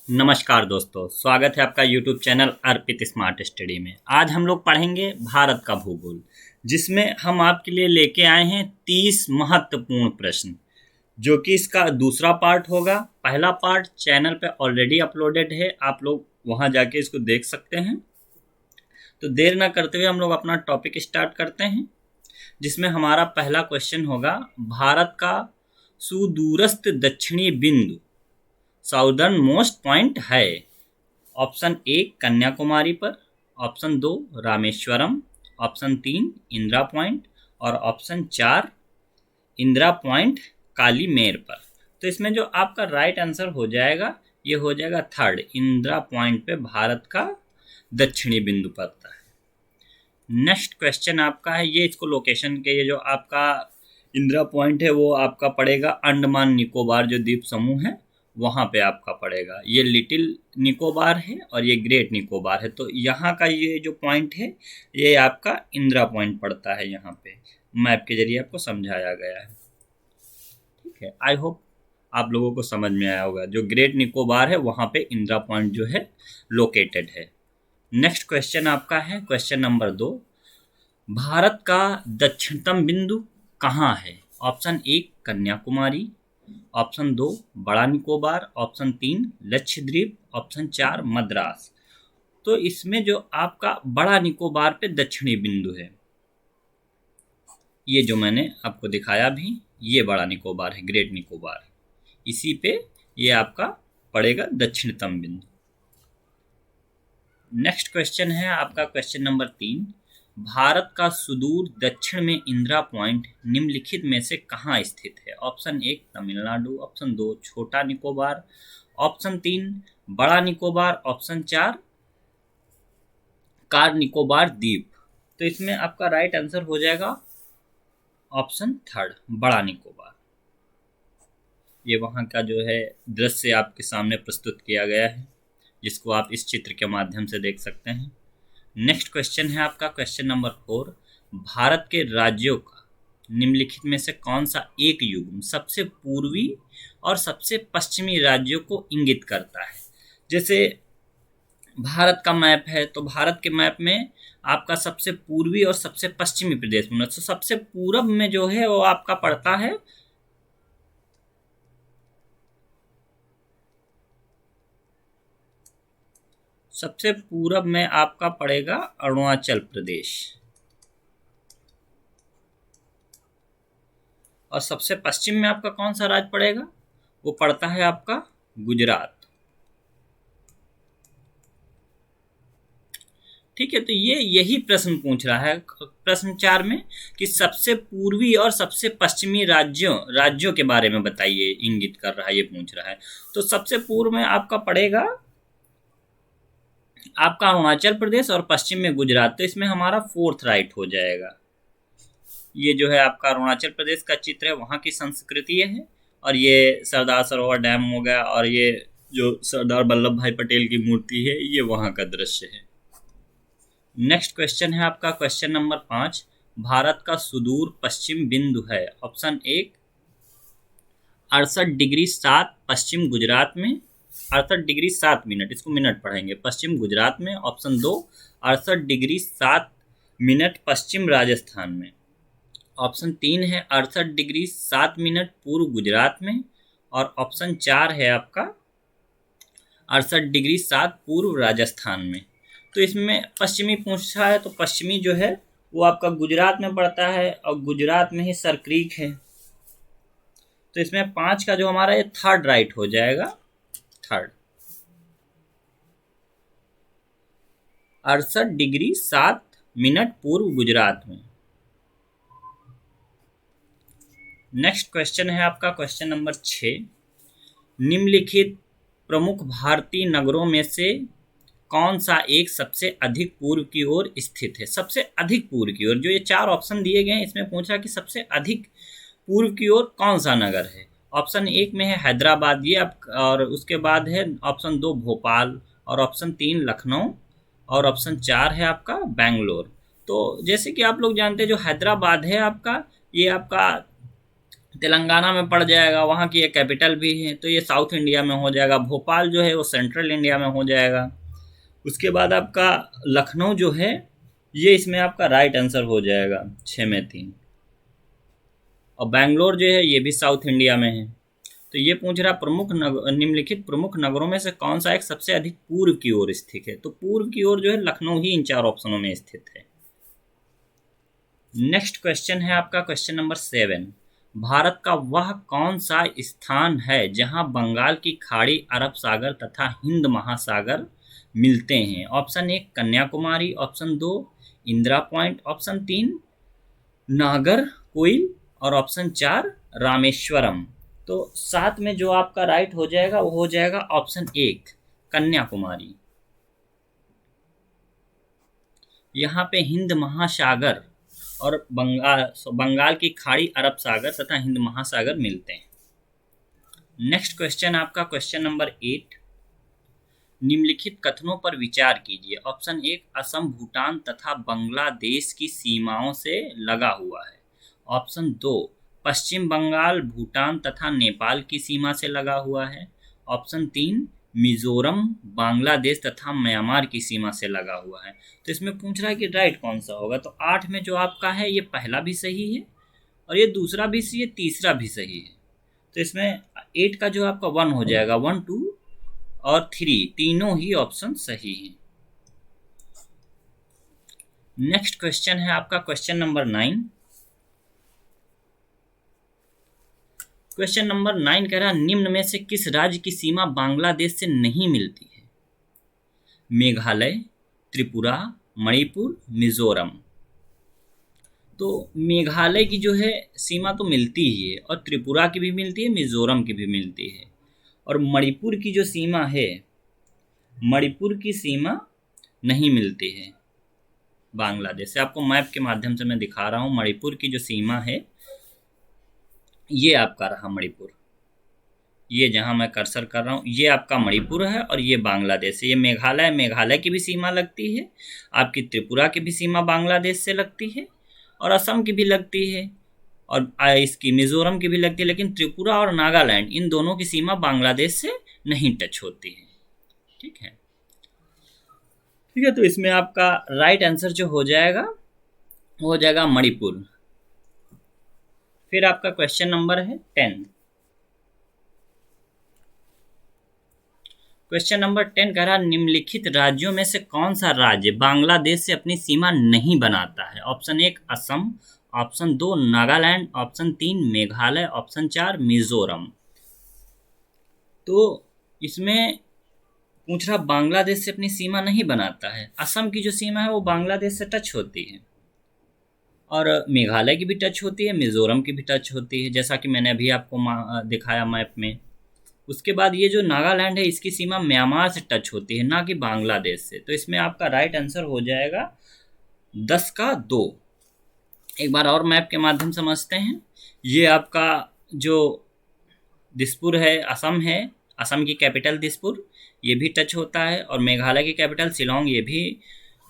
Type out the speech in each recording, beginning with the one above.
नमस्कार दोस्तों, स्वागत है आपका YouTube चैनल अर्पित स्मार्ट स्टडी में। आज हम लोग पढ़ेंगे भारत का भूगोल, जिसमें हम आपके लिए लेके आए हैं 30 महत्वपूर्ण प्रश्न, जो कि इसका दूसरा पार्ट होगा। पहला पार्ट चैनल पे ऑलरेडी अपलोडेड है, आप लोग वहां जाके इसको देख सकते हैं। तो देर ना करते हुए हम लोग अपना टॉपिक स्टार्ट करते हैं, जिसमें हमारा पहला क्वेश्चन होगा, भारत का सुदूरस्थ दक्षिणी बिंदु साउदर्न मोस्ट पॉइंट है। ऑप्शन ए कन्याकुमारी पर, option 2 Rameswaram, option 3 Indira point और ऑप्शन 4 इंदिरा पॉइंट कालीमेर पर। तो इसमें जो आपका राइट आंसर हो जाएगा, ये हो जाएगा थर्ड, इंदिरा पॉइंट पे भारत का दक्षिणी बिंदु पड़ता है। नेक्स्ट क्वेश्चन आपका है, ये इसको लोकेशन के, ये जो आपका इंदिरा पॉइंट है वो आपका पड़ेगा अंडमान निकोबार जो द्वीप समूह है वहाँ पे आपका पड़ेगा। ये लिटिल निकोबार है और ये ग्रेट निकोबार है। तो यहाँ का ये जो पॉइंट है ये आपका इंदिरा पॉइंट पड़ता है। यहाँ पे मैप के जरिए आपको समझाया गया है। ठीक है, आई होप आप लोगों को समझ में आया होगा। जो ग्रेट निकोबार है वहाँ पे इंदिरा पॉइंट जो है लोकेटेड है। नेक्स्ट क्वेश्चन आपका है क्वेश्चन नंबर 2, भारत का दक्षिणतम बिंदु कहाँ है। ऑप्शन 1 कन्याकुमारी, ऑप्शन 2 बड़ा निकोबार, ऑप्शन 3 लक्षद्वीप, ऑप्शन 4 मद्रास। तो इसमें जो आपका बड़ा निकोबार पे दक्षिणी बिंदु है, ये जो मैंने आपको दिखाया भी, ये बड़ा निकोबार है, ग्रेट निकोबार, इसी पे ये आपका पड़ेगा दक्षिणतम बिंदु। नेक्स्ट क्वेश्चन है आपका क्वेश्चन नंबर 3, भारत का सुदूर दक्षिण में इंदिरा पॉइंट निम्नलिखित में से कहाँ स्थित है। ऑप्शन 1 तमिलनाडु, ऑप्शन 2 छोटा निकोबार, ऑप्शन 3 बड़ा निकोबार, ऑप्शन 4 कार निकोबार द्वीप। तो इसमें आपका राइट आंसर हो जाएगा ऑप्शन 3 बड़ा निकोबार। ये वहाँ का जो है दृश्य आपके सामने प्रस्तुत किया गया है, जिसको आप इस चित्र के माध्यम से देख सकते हैं। नेक्स्ट क्वेश्चन है आपका क्वेश्चन नंबर 4, भारत के राज्यों का निम्नलिखित में से कौन सा एक युग्म सबसे पूर्वी और सबसे पश्चिमी राज्यों को इंगित करता है। जैसे भारत का मैप है, तो भारत के मैप में आपका सबसे पूर्वी और सबसे पश्चिमी प्रदेश में, तो सबसे पूरब में जो है वो आपका पड़ता है सबसे पूरब में आपका पड़ेगा अरुणाचल प्रदेश, और सबसे पश्चिम में आपका कौन सा राज्य पड़ेगा, वो पड़ता है आपका गुजरात। ठीक है, तो ये यही प्रश्न पूछ रहा है प्रश्न 4 में कि सबसे पूर्वी और सबसे पश्चिमी राज्यों के बारे में बताइए, इंगित कर रहा है, ये पूछ रहा है। तो सबसे पूर्व में आपका पड़ेगा आपका अरुणाचल प्रदेश और पश्चिम में गुजरात। तो इसमें हमारा 4th राइट हो जाएगा। ये जो है आपका अरुणाचल प्रदेश का चित्र है, वहाँ की संस्कृति है, और ये सरदार सरोवर डैम हो गया, और ये जो सरदार वल्लभ भाई पटेल की मूर्ति है ये वहाँ का दृश्य है। नेक्स्ट क्वेश्चन है आपका क्वेश्चन नंबर 5, भारत का सुदूर पश्चिम बिंदु है। ऑप्शन 1 68 डिग्री 7 पश्चिम गुजरात में, 68 डिग्री 7 मिनट, इसको मिनट पढ़ेंगे, पश्चिम गुजरात में। ऑप्शन 2 68 डिग्री 7 मिनट पश्चिम राजस्थान में। ऑप्शन 3 है 68 डिग्री 7 मिनट पूर्व गुजरात में, और ऑप्शन 4 है आपका 68 डिग्री 7 पूर्व राजस्थान में। तो इसमें पश्चिमी पूछा है, तो पश्चिमी जो है वो आपका गुजरात में पड़ता है, और गुजरात में ही सरक्रीक है। तो इसमें 5 का जो हमारा ये 3rd राइट हो जाएगा, 3rd 68 डिग्री 7 मिनट पूर्व गुजरात में। नेक्स्ट क्वेश्चन है आपका क्वेश्चन नंबर 6, निम्नलिखित प्रमुख भारतीय नगरों में से कौन सा एक सबसे अधिक पूर्व की ओर स्थित है। सबसे अधिक पूर्व की ओर, जो ये 4 ऑप्शन दिए गए हैं इसमें पूछा कि सबसे अधिक पूर्व की ओर कौन सा नगर है। ऑप्शन 1 में है हैदराबाद, ये और उसके बाद है ऑप्शन 2 भोपाल, और ऑप्शन 3 लखनऊ, और ऑप्शन 4 है आपका बेंगलोर। तो जैसे कि आप लोग जानते हैं, जो हैदराबाद है आपका, ये आपका तेलंगाना में पड़ जाएगा, वहाँ की एक कैपिटल भी है, तो ये साउथ इंडिया में हो जाएगा। भोपाल जो है वो सेंट्रल इंडिया में हो जाएगा। उसके बाद आपका लखनऊ जो है ये इसमें आपका राइट आंसर हो जाएगा 6 में 3। और बैंगलोर जो है ये भी साउथ इंडिया में है। तो ये पूछ रहा निम्नलिखित प्रमुख नगरों में से कौन सा एक सबसे अधिक पूर्व की ओर स्थित है। तो पूर्व की ओर जो है लखनऊ ही इन 4 ऑप्शनों में स्थित है। नेक्स्ट क्वेश्चन है आपका क्वेश्चन नंबर 7। भारत का वह कौन सा स्थान है जहां बंगाल की खाड़ी, अरब सागर तथा हिंद महासागर मिलते हैं। Option 1 Kanyakumari, option 2 Indira point, option 3 नागर कोइल और ऑप्शन 4 रामेश्वरम। तो 7 में जो आपका राइट हो जाएगा वो हो जाएगा ऑप्शन 1 कन्याकुमारी। यहाँ पे हिंद महासागर और बंगाल की खाड़ी, अरब सागर तथा हिंद महासागर मिलते हैं। नेक्स्ट क्वेश्चन आपका क्वेश्चन नंबर 8। निम्नलिखित कथनों पर विचार कीजिए। ऑप्शन 1 असम भूटान तथा बांग्लादेश की सीमाओं से लगा हुआ है। ऑप्शन 2 पश्चिम बंगाल भूटान तथा नेपाल की सीमा से लगा हुआ है। ऑप्शन 3 मिजोरम बांग्लादेश तथा म्यांमार की सीमा से लगा हुआ है। तो इसमें पूछ रहा है कि राइट कौन सा होगा। तो 8 में जो आपका है ये पहला भी सही है और ये दूसरा भी सही है, तीसरा भी सही है। तो इसमें 8 का जो आपका 1 हो जाएगा, 1 2 और 3 तीनों ही ऑप्शन सही हैं। नेक्स्ट क्वेश्चन है आपका क्वेश्चन नंबर 9। क्वेश्चन नंबर 9 कह रहा है निम्न में से किस राज्य की सीमा बांग्लादेश से नहीं मिलती है। मेघालय, त्रिपुरा, मणिपुर, मिजोरम। तो मेघालय की जो है सीमा तो मिलती ही है और त्रिपुरा की भी मिलती है, मिजोरम की भी मिलती है। और मणिपुर की जो सीमा है, मणिपुर की सीमा नहीं मिलती है बांग्लादेश से। आपको मैप के माध्यम से मैं दिखा रहा हूँ। मणिपुर की जो सीमा है ये आपका रहा मणिपुर, ये जहाँ मैं कर्सर कर रहा हूँ ये आपका मणिपुर है और ये बांग्लादेश है। ये मेघालय, मेघालय की भी सीमा लगती है, आपकी त्रिपुरा की भी सीमा बांग्लादेश से लगती है और असम की भी लगती है और इसकी मिजोरम की भी लगती है। लेकिन त्रिपुरा और नागालैंड इन दोनों की सीमा बांग्लादेश से नहीं टच होती है। ठीक है, ठीक है। तो इसमें आपका राइट आंसर जो हो जाएगा वो हो जाएगा मणिपुर। फिर आपका क्वेश्चन नंबर है 10। क्वेश्चन नंबर 10 कह रहा निम्नलिखित राज्यों में से कौन सा राज्य बांग्लादेश से अपनी सीमा नहीं बनाता है। Option 1 Assam, option 2 Nagaland, option 3 Meghalaya, option 4 Mizoram. तो इसमें पूछ रहा बांग्लादेश से अपनी सीमा नहीं बनाता है। असम की जो सीमा है वो बांग्लादेश से टच होती है और मेघालय की भी टच होती है, मिजोरम की भी टच होती है, जैसा कि मैंने अभी आपको दिखाया मैप में। उसके बाद ये जो नागालैंड है इसकी सीमा म्यांमार से टच होती है, ना कि बांग्लादेश से। तो इसमें आपका राइट आंसर हो जाएगा 10 का 2। एक बार और मैप के माध्यम से समझते हैं। ये आपका जो दिसपुर है, असम है, असम की कैपिटल दिसपुर, ये भी टच होता है और मेघालय की कैपिटल शिलोंग ये भी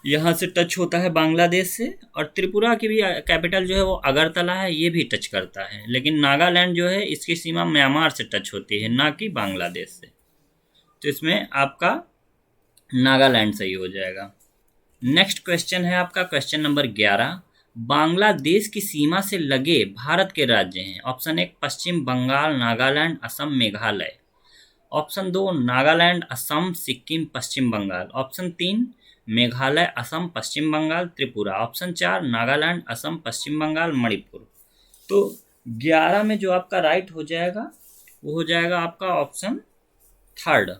यहाँ से टच होता है बांग्लादेश से। और त्रिपुरा की भी कैपिटल जो है वो अगरतला है, ये भी टच करता है। लेकिन नागालैंड जो है इसकी सीमा म्यांमार से टच होती है, ना कि बांग्लादेश से। तो इसमें आपका नागालैंड सही हो जाएगा। नेक्स्ट क्वेश्चन है आपका क्वेश्चन नंबर 11। बांग्लादेश की सीमा से लगे भारत के राज्य हैं। ऑप्शन 1 पश्चिम बंगाल, नागालैंड, असम, मेघालय। ऑप्शन 2 नागालैंड, असम, सिक्किम, पश्चिम बंगाल। ऑप्शन 3 मेघालय, असम, पश्चिम बंगाल, त्रिपुरा। ऑप्शन 4 नागालैंड, असम, पश्चिम बंगाल, मणिपुर। तो 11 में जो आपका राइट हो जाएगा वो हो जाएगा आपका ऑप्शन 3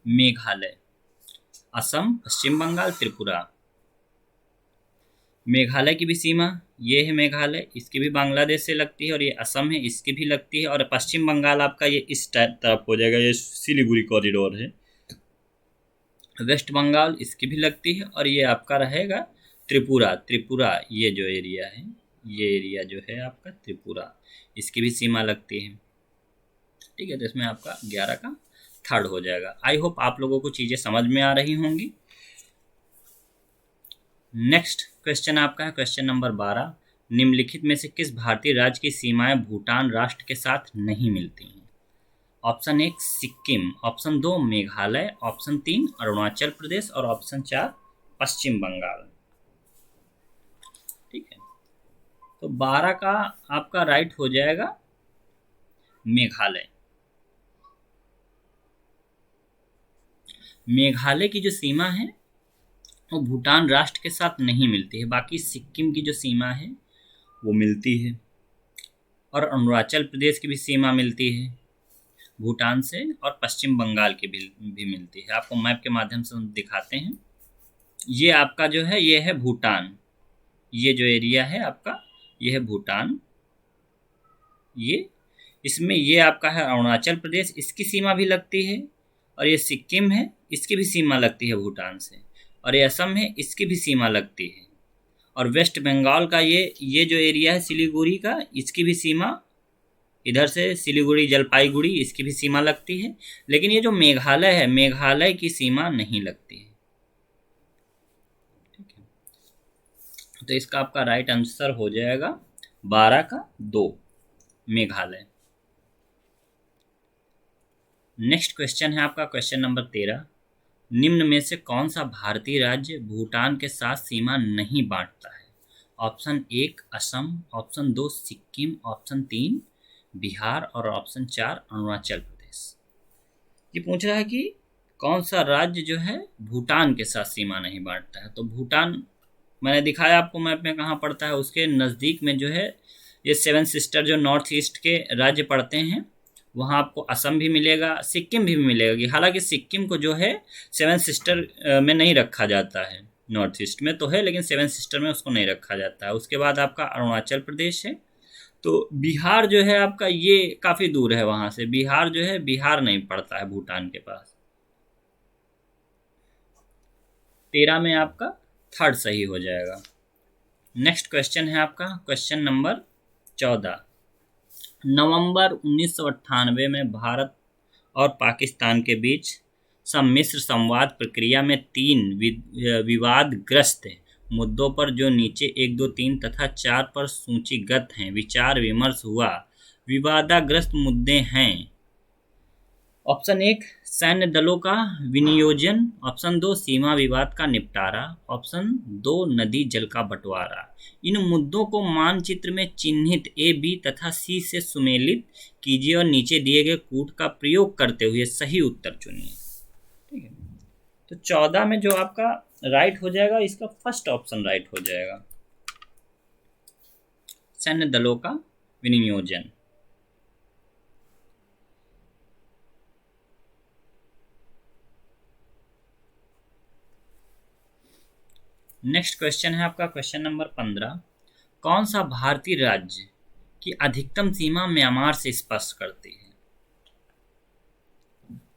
मेघालय, असम, पश्चिम बंगाल, त्रिपुरा। मेघालय की भी सीमा ये है, मेघालय इसकी भी बांग्लादेश से लगती है और ये असम है इसकी भी लगती है। और पश्चिम बंगाल आपका ये इस तरफ हो जाएगा, ये सिलीगुड़ी कॉरिडोर है। वेस्ट बंगाल इसकी भी लगती है और ये आपका रहेगा त्रिपुरा। त्रिपुरा ये जो एरिया है, ये एरिया जो है आपका त्रिपुरा, इसकी भी सीमा लगती है। ठीक है, तो इसमें आपका 11 का 3 हो जाएगा। आई होप आप लोगों को चीज़ें समझ में आ रही होंगी। नेक्स्ट क्वेश्चन आपका है क्वेश्चन नंबर 12। निम्नलिखित में से किस भारतीय राज्य की सीमाएं भूटान राष्ट्र के साथ नहीं मिलती हैं? Option 1 Sikkim, option 2 Meghalaya, option 3 Arunachal Pradesh और ऑप्शन 4 पश्चिम बंगाल। ठीक है, तो 12 का आपका राइट हो जाएगा मेघालय। मेघालय की जो सीमा है वो भूटान राष्ट्र के साथ नहीं मिलती है, बाकी सिक्किम की जो सीमा है वो मिलती है और अरुणाचल प्रदेश की भी सीमा मिलती है भूटान से, और पश्चिम बंगाल की भी मिलती है। आपको मैप के माध्यम से हम दिखाते हैं। ये आपका जो है ये है भूटान, ये जो एरिया है आपका ये है भूटान, ये इसमें ये आपका है अरुणाचल प्रदेश, इसकी सीमा भी लगती है, और ये सिक्किम है, इसकी भी सीमा लगती है भूटान से, और ये असम है, इसकी भी सीमा लगती है, और वेस्ट बंगाल का ये जो एरिया है सिलीगुड़ी का, इसकी भी सीमा इधर से सिलीगुड़ी जलपाईगुड़ी इसकी भी सीमा लगती है। लेकिन ये जो मेघालय है, मेघालय की सीमा नहीं लगती है। ठीक है, तो इसका आपका राइट आंसर हो जाएगा 12 का 2 मेघालय। नेक्स्ट क्वेश्चन है आपका क्वेश्चन नंबर 13। निम्न में से कौन सा भारतीय राज्य भूटान के साथ सीमा नहीं बांटता है? Option 1 Assam, option 2 Sikkim, option 3 Bihar और ऑप्शन 4 अरुणाचल प्रदेश। ये पूछ रहा है कि कौन सा राज्य जो है भूटान के साथ सीमा नहीं बांटता है। तो भूटान मैंने दिखाया आपको मैप में कहाँ पड़ता है, उसके नज़दीक में जो है ये 7 सिस्टर जो नॉर्थ ईस्ट के राज्य पड़ते हैं, वहाँ आपको असम भी मिलेगा, सिक्किम भी मिलेगा। हालांकि सिक्किम को जो है 7 सिस्टर में नहीं रखा जाता है, नॉर्थ ईस्ट में तो है लेकिन 7 सिस्टर में उसको नहीं रखा जाता है। उसके बाद आपका अरुणाचल प्रदेश है। तो बिहार जो है आपका ये काफ़ी दूर है वहाँ से, बिहार जो है बिहार नहीं पड़ता है भूटान के पास। 13 में आपका थर्ड सही हो जाएगा। नेक्स्ट क्वेश्चन है आपका क्वेश्चन नंबर 14। नवंबर 1998 में भारत और पाकिस्तान के बीच सम्मिश्र संवाद प्रक्रिया में 3 विवादग्रस्त मुद्दों पर जो नीचे 1, 2, 3 तथा 4 पर सूचीगत हैं विचार विमर्श हुआ। विवादाग्रस्त मुद्दे हैं ऑप्शन 1 सैन्य दलों का विनियोजन, ऑप्शन 2 सीमा विवाद का निपटारा, ऑप्शन 2 नदी जल का बंटवारा। इन मुद्दों को मानचित्र में चिन्हित ए, बी तथा सी से सुमेलित कीजिए और नीचे दिए गए कूट का प्रयोग करते हुए सही उत्तर चुनिए। ठीक है, तो 14 में जो आपका राइट हो जाएगा इसका फर्स्ट ऑप्शन राइट हो जाएगा, सैन्य दलों का विनियोजन। नेक्स्ट क्वेश्चन है आपका क्वेश्चन नंबर 15। कौन सा भारतीय राज्य की अधिकतम सीमा म्यांमार से स्पर्श करती है?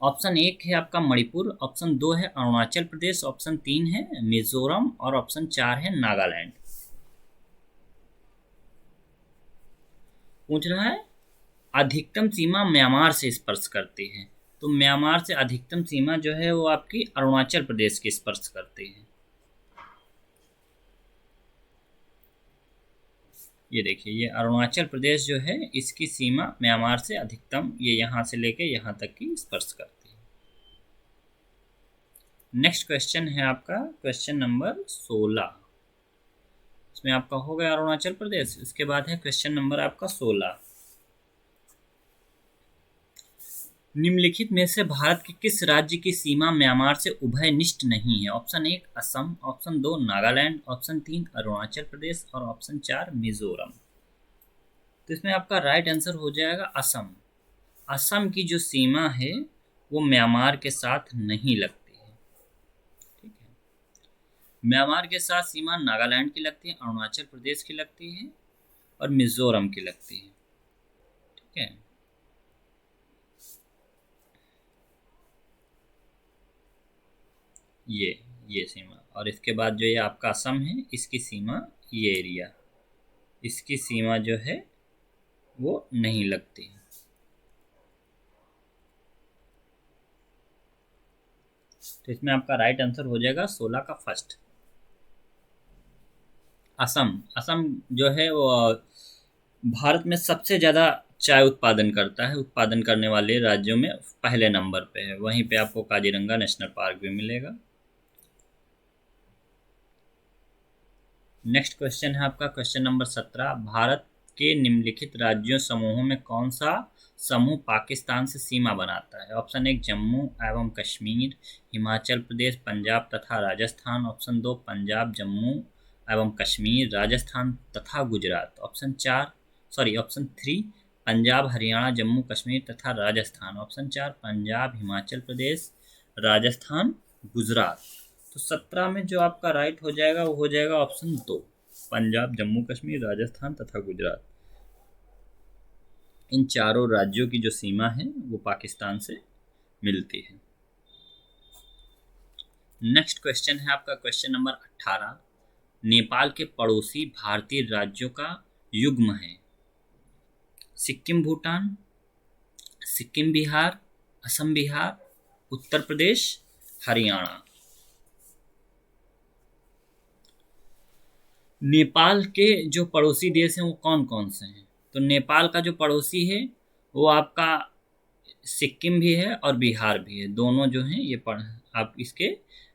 ऑप्शन 1 है आपका मणिपुर, ऑप्शन 2 है अरुणाचल प्रदेश, ऑप्शन 3 है मिजोरम और ऑप्शन 4 है नागालैंड। पूछ रहा है अधिकतम सीमा म्यांमार से स्पर्श करती है, तो म्यांमार से अधिकतम सीमा जो है वो आपकी अरुणाचल प्रदेश की स्पर्श करती है। ये देखिए ये अरुणाचल प्रदेश जो है इसकी सीमा म्यांमार से अधिकतम ये यहाँ से लेके यहाँ तक की स्पर्श करती है। नेक्स्ट क्वेश्चन है आपका क्वेश्चन नंबर 16। इसमें आपका हो गया अरुणाचल प्रदेश। इसके बाद है क्वेश्चन नंबर आपका 16। निम्नलिखित में से भारत के किस राज्य की सीमा म्यांमार से उभयनिष्ठ नहीं है? Option 1 Assam, option 2 Nagaland, option 3 Arunachal Pradesh और ऑप्शन 4 मिजोरम। तो इसमें आपका राइट आंसर हो जाएगा असम। असम की जो सीमा है वो म्यांमार के साथ नहीं लगती है। ठीक है, म्यांमार के साथ सीमा नागालैंड की लगती है, अरुणाचल प्रदेश की लगती है और मिजोरम की लगती है। ठीक है, ये सीमा, और इसके बाद जो ये आपका असम है इसकी सीमा ये एरिया, इसकी सीमा जो है वो नहीं लगती है। तो इसमें आपका राइट आंसर हो जाएगा 16 का फर्स्ट। असम। असम जो है वो भारत में सबसे ज़्यादा चाय उत्पादन करता है, उत्पादन करने वाले राज्यों में पहले नंबर पे है। वहीं पे आपको काजीरंगा नेशनल पार्क भी मिलेगा। नेक्स्ट क्वेश्चन है आपका क्वेश्चन नंबर 17। भारत के निम्नलिखित राज्यों समूहों में कौन सा समूह पाकिस्तान से सीमा बनाता है? ऑप्शन 1 जम्मू एवं कश्मीर, हिमाचल प्रदेश, पंजाब तथा राजस्थान। ऑप्शन 2 पंजाब, जम्मू एवं कश्मीर, राजस्थान तथा गुजरात। ऑप्शन 3 पंजाब, हरियाणा, जम्मू कश्मीर तथा राजस्थान। ऑप्शन 4 पंजाब, हिमाचल प्रदेश, राजस्थान, गुजरात। तो 17 में जो आपका राइट हो जाएगा वो हो जाएगा ऑप्शन 2 पंजाब, जम्मू कश्मीर, राजस्थान तथा गुजरात। इन चारों राज्यों की जो सीमा है वो पाकिस्तान से मिलती है। नेक्स्ट क्वेश्चन है आपका क्वेश्चन नंबर 18। नेपाल के पड़ोसी भारतीय राज्यों का युग्म है? सिक्किम भूटान, सिक्किम बिहार, असम बिहार, उत्तर प्रदेश, हरियाणा। नेपाल के जो पड़ोसी देश हैं वो कौन कौन से हैं? तो नेपाल का जो पड़ोसी है वो आपका सिक्किम भी है और बिहार भी है। दोनों जो हैं ये आप इसके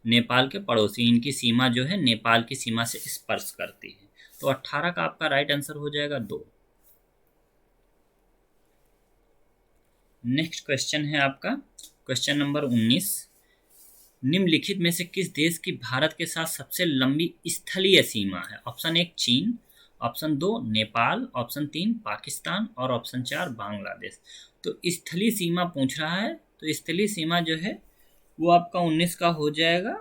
नेपाल के पड़ोसी, इनकी सीमा जो है नेपाल की सीमा से स्पर्श करती है। तो 18 का आपका राइट आंसर हो जाएगा 2। नेक्स्ट क्वेश्चन है आपका क्वेश्चन नंबर 19। निम्नलिखित में से किस देश की भारत के साथ सबसे लंबी स्थलीय सीमा है? ऑप्शन 1 चीन, ऑप्शन 2 नेपाल, ऑप्शन 3 पाकिस्तान और ऑप्शन 4 बांग्लादेश। तो स्थलीय सीमा पूछ रहा है, तो स्थलीय सीमा जो है वो आपका 19 का हो जाएगा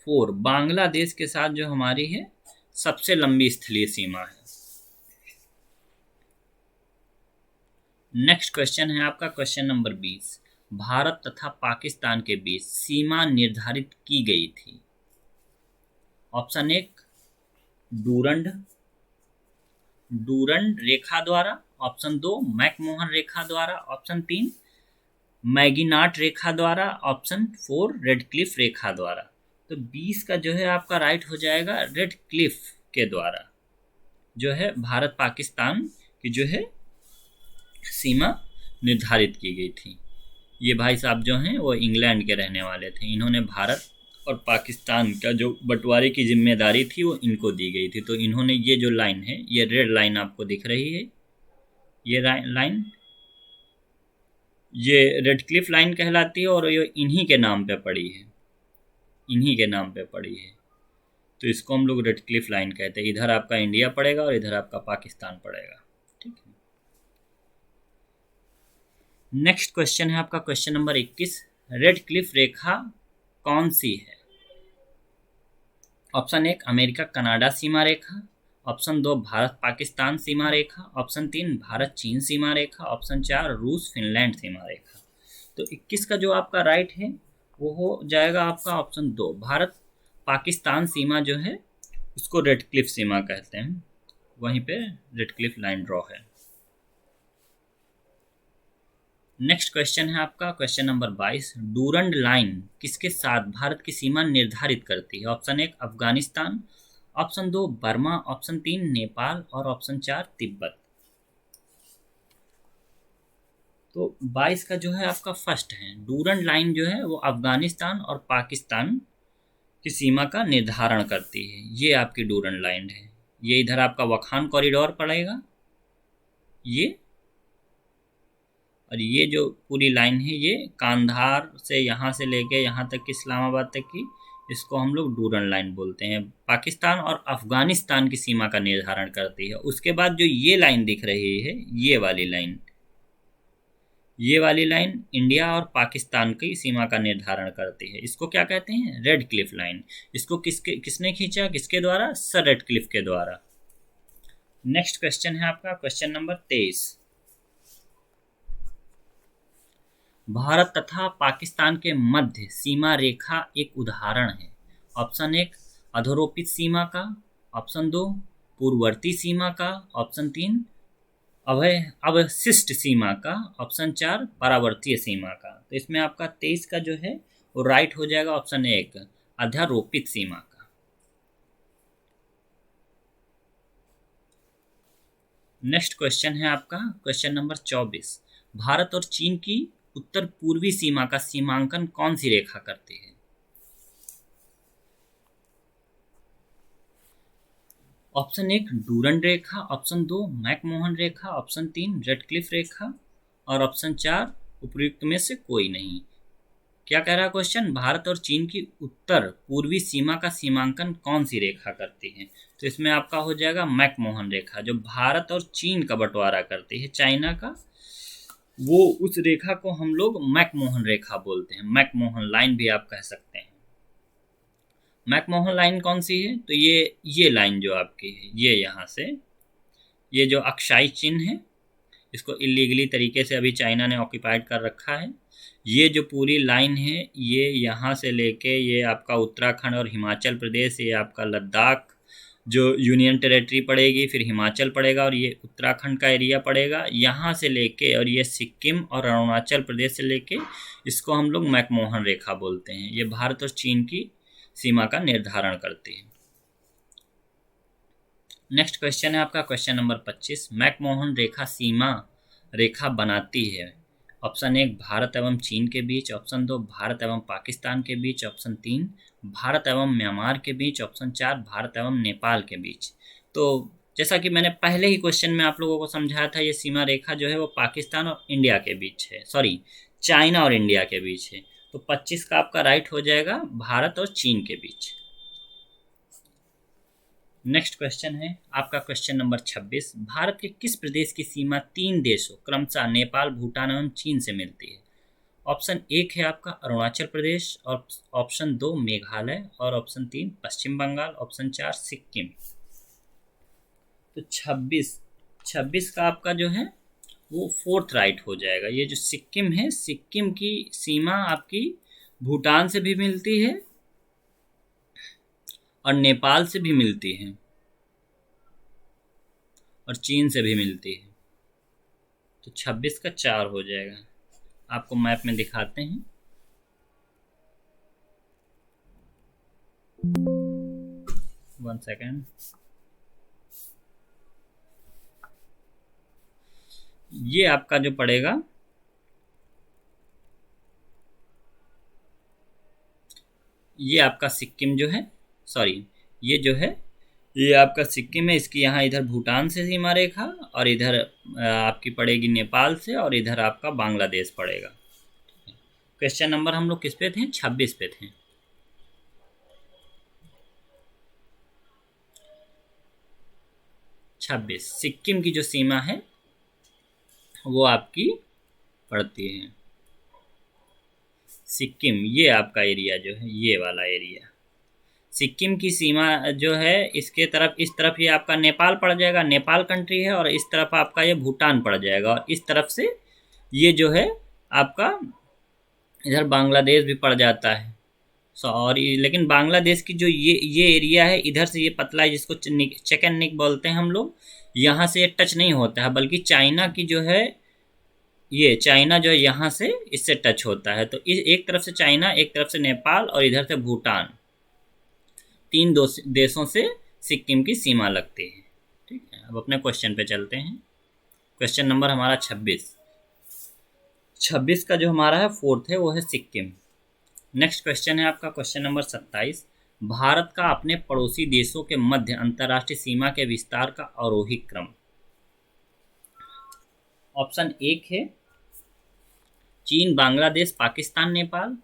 4। बांग्लादेश के साथ जो हमारी है सबसे लंबी स्थलीय सीमा है। नेक्स्ट क्वेश्चन है आपका क्वेश्चन नंबर 20। भारत तथा पाकिस्तान के बीच सीमा निर्धारित की गई थी? ऑप्शन 1 डूरंड डूरंड रेखा द्वारा, ऑप्शन 2 मैकमोहन रेखा द्वारा, ऑप्शन 3 मैगिनाट रेखा द्वारा, ऑप्शन 4 रेडक्लिफ रेखा द्वारा। तो 20 का जो है आपका राइट हो जाएगा रेडक्लिफ के द्वारा, जो है भारत पाकिस्तान की जो है सीमा निर्धारित की गई थी। ये भाई साहब जो हैं वो इंग्लैंड के रहने वाले थे। इन्होंने भारत और पाकिस्तान का जो बंटवारे की जिम्मेदारी थी वो इनको दी गई थी। तो इन्होंने ये जो लाइन है, ये रेड लाइन आपको दिख रही है, ये लाइन ये रेडक्लिफ लाइन कहलाती है और ये इन्हीं के नाम पे पड़ी है, इन्हीं के नाम पे पड़ी है। तो इसको हम लोग रेडक्लिफ लाइन कहते हैं। इधर आपका इंडिया पड़ेगा और इधर आपका पाकिस्तान पड़ेगा। ठीक है। नेक्स्ट क्वेश्चन है आपका क्वेश्चन नंबर 21। रेडक्लिफ रेखा कौन सी है? ऑप्शन 1 अमेरिका कनाडा सीमा रेखा, ऑप्शन 2 भारत पाकिस्तान सीमा रेखा, ऑप्शन 3 भारत चीन सीमा रेखा, ऑप्शन 4 रूस फिनलैंड सीमा रेखा। तो 21 का जो आपका राइट है वो हो जाएगा आपका ऑप्शन 2 भारत पाकिस्तान सीमा जो है उसको रेडक्लिफ सीमा कहते हैं। वहीं पे रेडक्लिफ लाइन ड्रॉ है। नेक्स्ट क्वेश्चन है आपका क्वेश्चन नंबर 22। डूरंड लाइन किसके साथ भारत की सीमा निर्धारित करती है? Option 1 Afghanistan, option 2 Burma, option 3 Nepal और ऑप्शन 4 तिब्बत। तो 22 का जो है आपका फर्स्ट है, डूरंड लाइन जो है वो अफगानिस्तान और पाकिस्तान की सीमा का निर्धारण करती है। ये आपकी डूरंड लाइन है। ये इधर आपका वखान कॉरिडोर पड़ेगा, ये और ये जो पूरी लाइन है ये कांधार से यहाँ से लेके यहाँ तक की इस्लामाबाद तक की, इसको हम लोग डूरंड लाइन बोलते हैं। पाकिस्तान और अफगानिस्तान की सीमा का निर्धारण करती है। उसके बाद जो ये लाइन दिख रही है, ये वाली लाइन, ये वाली लाइन इंडिया और पाकिस्तान की सीमा का निर्धारण करती है। इसको क्या कहते हैं? Radcliffe Line. इसको किसने खींचा, किसके द्वारा? सर रेडक्लिफ के द्वारा। नेक्स्ट क्वेश्चन है आपका क्वेश्चन नंबर 23। भारत तथा पाकिस्तान के मध्य सीमा रेखा एक उदाहरण है। ऑप्शन 1 अधोरोपित सीमा का, ऑप्शन 2 पूर्ववर्ती सीमा का, ऑप्शन 3 अवशिष्ट सीमा का, ऑप्शन 4 परावर्तीय सीमा का। तो इसमें आपका 23 का जो है वो राइट हो जाएगा ऑप्शन 1 अध्यारोपित सीमा का। नेक्स्ट क्वेश्चन है आपका क्वेश्चन नंबर 24। भारत और चीन की उत्तर पूर्वी सीमा का सीमांकन कौन सी रेखा करती है? ऑप्शन 1 डूरंड रेखा, ऑप्शन 2 मैकमोहन रेखा, ऑप्शन 3 रेडक्लिफ रेखा और ऑप्शन 4 उपयुक्त में से कोई नहीं। क्या कह रहा है क्वेश्चन? भारत और चीन की उत्तर पूर्वी सीमा का सीमांकन कौन सी रेखा करती है? तो इसमें आपका हो जाएगा मैकमोहन रेखा, जो भारत और चीन का बंटवारा करती है चाइना का, वो उस रेखा को हम लोग मैकमोहन रेखा बोलते हैं। मैकमोहन लाइन भी आप कह सकते हैं। मैकमोहन लाइन कौन सी है? तो ये लाइन जो आपकी है, ये यहाँ से ये जो अक्षाई चिन्ह है, इसको इलीगली तरीके से अभी चाइना ने ऑक्यूपाइड कर रखा है। ये जो पूरी लाइन है, ये यहाँ से लेके ये आपका उत्तराखंड और हिमाचल प्रदेश, ये आपका लद्दाख जो यूनियन टेरेटरी पड़ेगी, फिर हिमाचल पड़ेगा और ये उत्तराखंड का एरिया पड़ेगा, यहाँ से लेके और ये सिक्किम और अरुणाचल प्रदेश से लेके इसको हम लोग मैकमोहन रेखा बोलते हैं। ये भारत और चीन की सीमा का निर्धारण करती है। नेक्स्ट क्वेश्चन है आपका क्वेश्चन नंबर 25। मैकमोहन रेखा सीमा रेखा बनाती है। ऑप्शन 1 भारत एवं चीन के बीच, ऑप्शन 2 भारत एवं पाकिस्तान के बीच, ऑप्शन 3 भारत एवं म्यांमार के बीच, ऑप्शन 4 भारत एवं नेपाल के बीच। तो जैसा कि मैंने पहले ही क्वेश्चन में आप लोगों को समझाया था, ये सीमा रेखा जो है वो पाकिस्तान और इंडिया के बीच है, सॉरी चाइना और इंडिया के बीच है। तो 25 का आपका राइट हो जाएगा भारत और चीन के बीच। नेक्स्ट क्वेश्चन है आपका क्वेश्चन नंबर 26। भारत के किस प्रदेश की सीमा 3 देशों क्रमशः नेपाल, भूटान एवं चीन से मिलती है? ऑप्शन 1 है आपका अरुणाचल प्रदेश, और ऑप्शन 2 मेघालय और ऑप्शन 3 पश्चिम बंगाल, ऑप्शन 4 सिक्किम। तो 26 का आपका जो है वो फोर्थ राइट हो जाएगा। ये जो सिक्किम है, सिक्किम की सीमा आपकी भूटान से भी मिलती है और नेपाल से भी मिलती है और चीन से भी मिलती है। तो 26 का 4 हो जाएगा। आपको मैप में दिखाते हैं। One second. ये आपका जो पड़ेगा, ये आपका सिक्किम जो है, सॉरी ये जो है ये आपका सिक्किम है। इसकी यहाँ इधर भूटान से सीमा रेखा और इधर आपकी पड़ेगी नेपाल से और इधर आपका बांग्लादेश पड़ेगा। क्वेश्चन नंबर हम लोग किस पे थे? 26 पे थे। सिक्किम की जो सीमा है वो आपकी पड़ती है सिक्किम, ये आपका एरिया जो है, ये वाला एरिया सिक्किम की सीमा जो है, इसके तरफ इस तरफ ये आपका नेपाल पड़ जाएगा, नेपाल कंट्री है, और इस तरफ आपका ये भूटान पड़ जाएगा और इस तरफ से ये जो है आपका इधर बांग्लादेश भी पड़ जाता है। और लेकिन बांग्लादेश की जो ये एरिया है, इधर से ये पतला है जिसको चिकन नेक बोलते हैं हम लोग, यहाँ से ये टच नहीं होता है, बल्कि चाइना की जो है, ये चाइना जो है यहाँ से इससे टच होता है। तो इस एक तरफ से चाइना, एक तरफ से नेपाल और इधर से भूटान, 3 देशों से सिक्किम की सीमा लगती है। ठीक है, अब अपने क्वेश्चन पे चलते हैं। क्वेश्चन नंबर हमारा 26 का जो हमारा है फोर्थ है, वो है सिक्किम। नेक्स्ट क्वेश्चन है आपका क्वेश्चन नंबर 27। भारत का अपने पड़ोसी देशों के मध्य अंतर्राष्ट्रीय सीमा के विस्तार का आरोही क्रम। ऑप्शन 1 है चीन, बांग्लादेश, पाकिस्तान, नेपाल,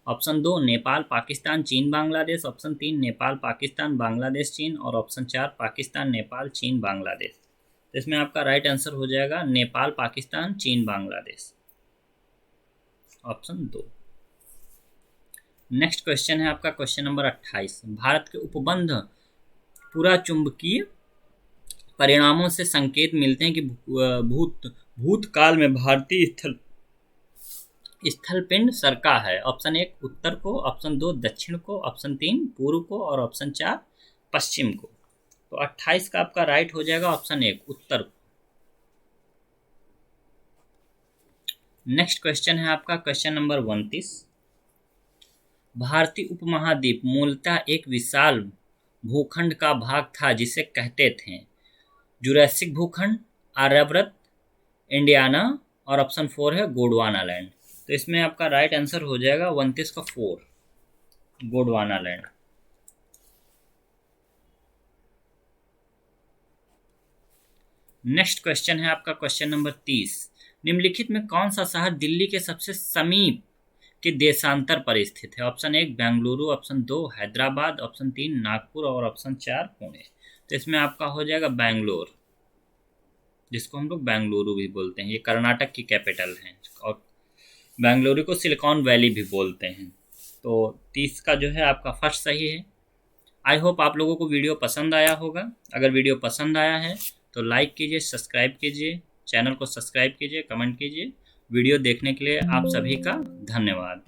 ऑप्शन 2 नेपाल, पाकिस्तान, चीन, बांग्लादेश, ऑप्शन 3 नेपाल, पाकिस्तान, बांग्लादेश, चीन और ऑप्शन 4 पाकिस्तान, नेपाल, चीन, बांग्लादेश। तो इसमें आपका राइट आंसर हो जाएगा नेपाल, पाकिस्तान, चीन, बांग्लादेश, ऑप्शन 2। नेक्स्ट क्वेश्चन है आपका क्वेश्चन नंबर 28। भारत के उपबंध पूरा चुंबकीय परिणामों से संकेत मिलते हैं कि भूतकाल में भारतीय स्थलपिंड सरका है। ऑप्शन 1 उत्तर को, ऑप्शन 2 दक्षिण को, ऑप्शन 3 पूर्व को और ऑप्शन 4 पश्चिम को। तो 28 का आपका राइट हो जाएगा ऑप्शन 1 उत्तर को। नेक्स्ट क्वेश्चन है आपका क्वेश्चन नंबर 29। भारतीय उपमहाद्वीप मूलतः एक विशाल भूखंड का भाग था जिसे कहते थे जुरैसिक भूखंड, आर्यव्रत, इंडियाना और ऑप्शन 4 है गोंडवाना लैंड। तो इसमें आपका राइट आंसर हो जाएगा 29 का 4, गोंडवाना लैंड। नेक्स्ट क्वेश्चन है आपका क्वेश्चन नंबर 30। निम्नलिखित में कौन सा शहर दिल्ली के सबसे समीप के देशांतर पर स्थित है? Option 1 Bengaluru, option 2 Hyderabad, option 3 Nagpur और ऑप्शन 4 पुणे। तो इसमें आपका हो जाएगा बेंगलोर, जिसको हम लोग बेंगलुरु भी बोलते हैं। ये कर्नाटक की कैपिटल है और बेंगलुरु को सिलिकॉन वैली भी बोलते हैं। तो 30 का जो है आपका फर्स्ट सही है। आई होप आप लोगों को वीडियो पसंद आया होगा। अगर वीडियो पसंद आया है तो लाइक कीजिए, सब्सक्राइब कीजिए, चैनल को सब्सक्राइब कीजिए, कमेंट कीजिए। वीडियो देखने के लिए आप सभी का धन्यवाद।